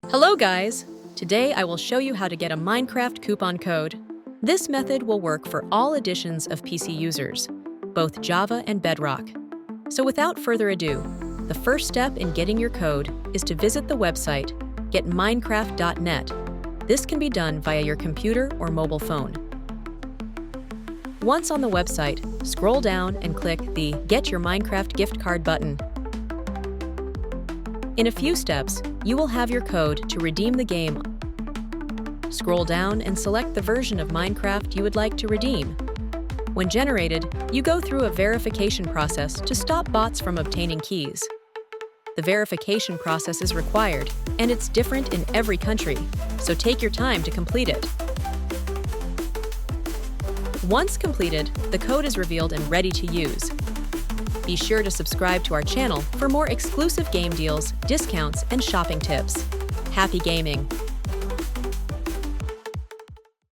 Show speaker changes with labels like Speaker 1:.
Speaker 1: Hello guys! Today I will show you how to get a Minecraft coupon code. This method will work for all editions of PC users, both Java and Bedrock. So without further ado, the first step in getting your code is to visit the website getminecraft.net. This can be done via your computer or mobile phone. Once on the website, scroll down and click the Get Your Minecraft Gift Card button. In a few steps, you will have your code to redeem the game. Scroll down and select the version of Minecraft you would like to redeem. When generated, you go through a verification process to stop bots from obtaining keys. The verification process is required, and it's different in every country, so take your time to complete it. Once completed, the code is revealed and ready to use. Be sure to subscribe to our channel for more exclusive game deals, discounts, and shopping tips. Happy gaming!